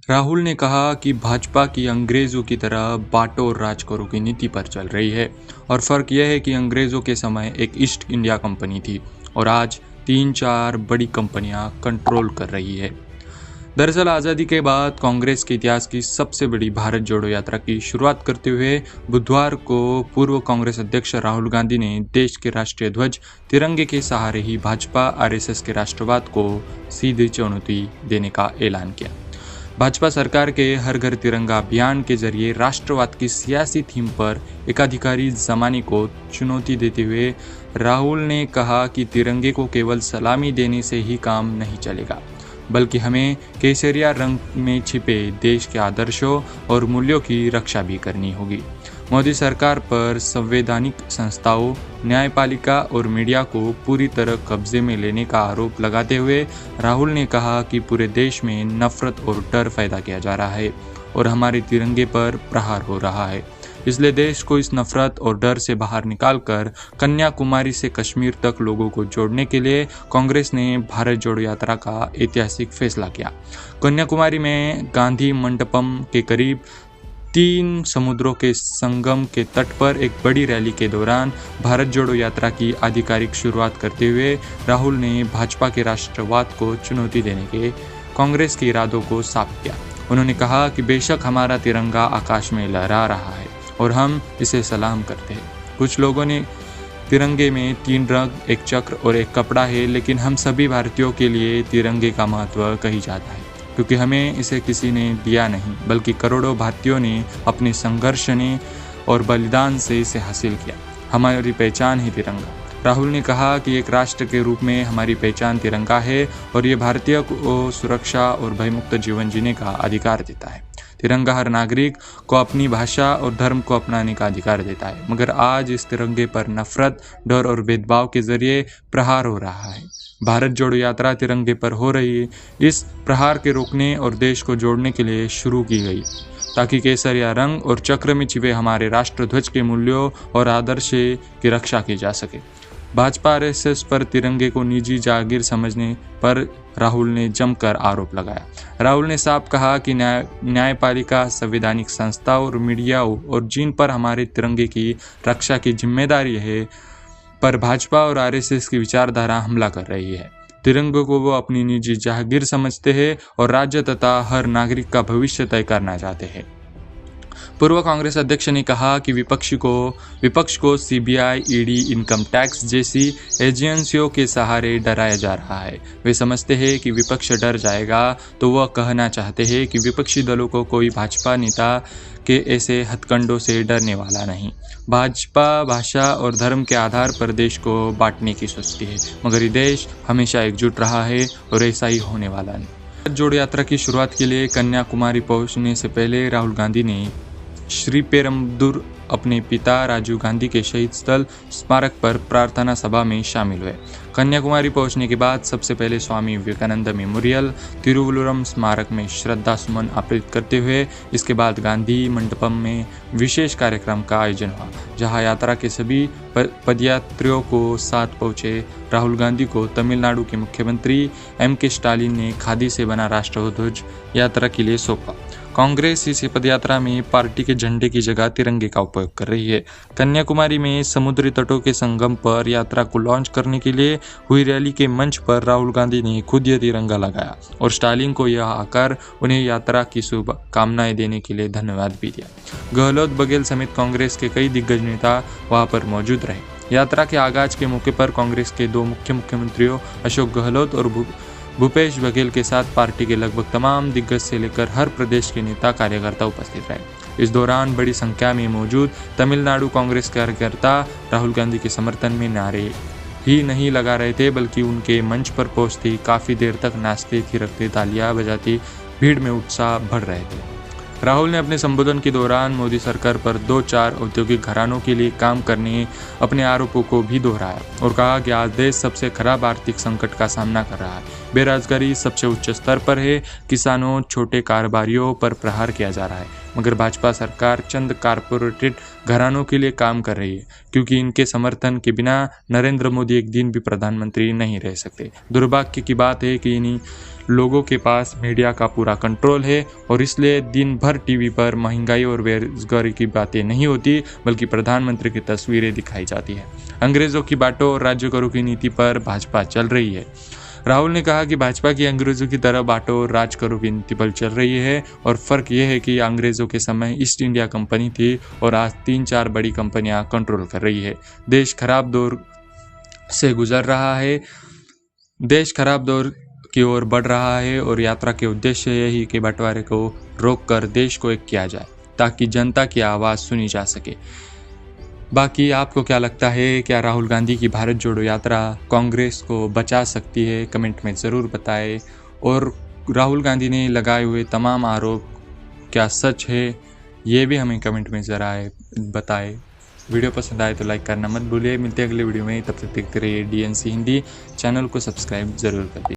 राहुल ने कहा कि भाजपा की अंग्रेजों की तरह बांटो और राज करो की नीति पर चल रही है और फर्क यह है कि अंग्रेजों के समय एक ईस्ट इंडिया कंपनी थी और आज 3-4 बड़ी कंपनियां कंट्रोल कर रही है। दरअसल आज़ादी के बाद कांग्रेस के इतिहास की सबसे बड़ी भारत जोड़ो यात्रा की शुरुआत करते हुए बुधवार को पूर्व कांग्रेस अध्यक्ष राहुल गांधी ने देश के राष्ट्रीय ध्वज तिरंगे के सहारे ही भाजपा आरएसएस के राष्ट्रवाद को सीधी चुनौती देने का ऐलान किया। भाजपा सरकार के हर घर तिरंगा अभियान के जरिए राष्ट्रवाद की सियासी थीम पर एकाधिकारी जमाने को चुनौती देते हुए राहुल ने कहा कि तिरंगे को केवल सलामी देने से ही काम नहीं चलेगा, बल्कि हमें केसरिया रंग में छिपे देश के आदर्शों और मूल्यों की रक्षा भी करनी होगी। मोदी सरकार पर संवैधानिक संस्थाओं, न्यायपालिका और मीडिया को पूरी तरह कब्जे में लेने का आरोप लगाते हुए राहुल ने कहा कि पूरे देश में नफरत और डर पैदा किया जा रहा है और हमारे तिरंगे पर प्रहार हो रहा है। इसलिए देश को इस नफरत और डर से बाहर निकालकर कन्याकुमारी से कश्मीर तक लोगों को जोड़ने के लिए कांग्रेस ने भारत जोड़ो यात्रा का ऐतिहासिक फैसला किया। कन्याकुमारी में गांधी मंडपम के करीब 3 समुद्रों के संगम के तट पर एक बड़ी रैली के दौरान भारत जोड़ो यात्रा की आधिकारिक शुरुआत करते हुए राहुल ने भाजपा के राष्ट्रवाद को चुनौती देने के कांग्रेस के इरादों को साफ किया। उन्होंने कहा कि बेशक हमारा तिरंगा आकाश में लहरा रहा है और हम इसे सलाम करते हैं। कुछ लोगों ने तिरंगे में 3 रंग, एक चक्र और एक कपड़ा है, लेकिन हम सभी भारतीयों के लिए तिरंगे का महत्व कही जाता है, क्योंकि हमें इसे किसी ने दिया नहीं, बल्कि करोड़ों भारतीयों ने अपने संघर्ष ने और बलिदान से इसे हासिल किया। हमारी पहचान है तिरंगा। राहुल ने कहा कि एक राष्ट्र के रूप में हमारी पहचान तिरंगा है और ये भारतीय को सुरक्षा और भयमुक्त जीवन जीने का अधिकार देता है। तिरंगा हर नागरिक को अपनी भाषा और धर्म को अपनाने का अधिकार देता है, मगर आज इस तिरंगे पर नफरत, डर और भेदभाव के जरिए प्रहार हो रहा है। भारत जोड़ो यात्रा तिरंगे पर हो रही इस प्रहार के रोकने और देश को जोड़ने के लिए शुरू की गई, ताकि केसरिया रंग और चक्र में छिपे हमारे राष्ट्र ध्वज के मूल्यों और आदर्श की रक्षा की जा सके। भाजपा आरएसएस पर तिरंगे को निजी जागीर समझने पर राहुल ने जमकर आरोप लगाया। राहुल ने साफ कहा कि न्यायपालिका, संवैधानिक संस्था और मीडिया और जिन पर हमारे तिरंगे की रक्षा की जिम्मेदारी है, पर भाजपा और आरएसएस की विचारधारा हमला कर रही है। तिरंगे को वो अपनी निजी जागीर समझते हैं और राज्य तथा हर नागरिक का भविष्य तय करना चाहते हैं। पूर्व कांग्रेस अध्यक्ष ने कहा कि विपक्ष को सीबीआई, ईडी, इनकम टैक्स जैसी एजेंसियों के सहारे डराया जा रहा है। वे समझते हैं कि विपक्ष डर जाएगा, तो वह कहना चाहते हैं कि विपक्षी दलों को कोई भाजपा नेता के ऐसे हथकंडों से डरने वाला नहीं। भाजपा भाषा और धर्म के आधार पर देश को बांटने की सोचती है, मगर ये देश हमेशा एकजुट रहा है और ऐसा ही होने वाला नहीं। भारत जोड़ो यात्रा की शुरुआत के लिए कन्याकुमारी पहुंचने से पहले राहुल गांधी ने श्रीपेरुम्बदूर अपने पिता राजीव गांधी के शहीद स्थल स्मारक पर प्रार्थना सभा में शामिल हुए। कन्याकुमारी पहुंचने के बाद सबसे पहले स्वामी विवेकानंद मेमोरियल तिरुवल्लुरम स्मारक में श्रद्धा सुमन अर्पित करते हुए इसके बाद गांधी मंडपम में विशेष कार्यक्रम का आयोजन हुआ, जहां यात्रा के सभी पदयात्रियों को साथ पहुंचे राहुल गांधी को तमिलनाडु के मुख्यमंत्री M.K. स्टालिन ने खादी से बना राष्ट्रध्वज यात्रा के लिए सौंपा। कांग्रेस इस पदयात्रा में पार्टी के झंडे की जगह तिरंगे का उपयोग कर रही है। कन्याकुमारी में समुद्री तटों के संगम पर यात्रा को लॉन्च करने के लिए हुई रैली के मंच पर राहुल गांधी ने खुद यह तिरंगा लगाया और स्टालिन को यह आकर उन्हें यात्रा की शुभकामनाएं देने के लिए धन्यवाद भी दिया। गहलोत, बघेल समेत कांग्रेस के कई दिग्गज नेता वहां पर मौजूद रहे। यात्रा के आगाज के मौके पर कांग्रेस के 2 मुख्यमंत्रियों अशोक गहलोत और भूपेश बघेल के साथ पार्टी के लगभग तमाम दिग्गज से लेकर हर प्रदेश के नेता कार्यकर्ता उपस्थित रहे। इस दौरान बड़ी संख्या में मौजूद तमिलनाडु कांग्रेस कार्यकर्ता राहुल गांधी के समर्थन में नारे ही नहीं लगा रहे थे, बल्कि उनके मंच पर पहुंचते ही काफी देर तक नाचते, थिरकते, तालियां बजाती भीड़ में उत्साह बढ़ रहे थे। राहुल ने अपने संबोधन के दौरान मोदी सरकार पर 2-4 औद्योगिक घरानों के लिए काम करने अपने आरोपों को भी दोहराया और कहा कि आज देश सबसे खराब आर्थिक संकट का सामना कर रहा है। बेरोजगारी सबसे उच्च स्तर पर है, किसानों, छोटे कारोबारियों पर प्रहार किया जा रहा है, मगर भाजपा सरकार चंद कारपोरेट घरानों के लिए काम कर रही है, क्योंकि इनके समर्थन के बिना नरेंद्र मोदी एक दिन भी प्रधानमंत्री नहीं रह सकते। दुर्भाग्य की बात है कि इन्हीं लोगों के पास मीडिया का पूरा कंट्रोल है और इसलिए दिन भर टीवी पर महंगाई और बेरोजगारी की बातें नहीं होती, बल्कि प्रधानमंत्री की तस्वीरें दिखाई जाती है। अंग्रेजों की बांटो और राज्य करो की नीति पर भाजपा चल रही है। राहुल ने कहा कि भाजपा की अंग्रेजों की तरह बांटो और राज करो की नीति पर चल रही है और फर्क यह है कि अंग्रेजों के समय ईस्ट इंडिया कंपनी थी और आज 3-4 बड़ी कंपनियां कंट्रोल कर रही है। देश खराब दौर से गुजर रहा है, देश खराब दौर की ओर बढ़ रहा है और यात्रा के उद्देश्य यही कि बंटवारे को रोककर देश को एक किया जाए ताकि जनता की आवाज़ सुनी जा सके। बाकी आपको क्या लगता है, क्या राहुल गांधी की भारत जोड़ो यात्रा कांग्रेस को बचा सकती है? कमेंट में ज़रूर बताएं। और राहुल गांधी ने लगाए हुए तमाम आरोप क्या सच है, ये भी हमें कमेंट में ज़रा बताएं। वीडियो पसंद आए तो लाइक करना मत भूलिए। मिलते हैं अगले वीडियो में, तब तक देखते रहिए DNC हिंदी। चैनल को सब्सक्राइब ज़रूर कर दीजिए।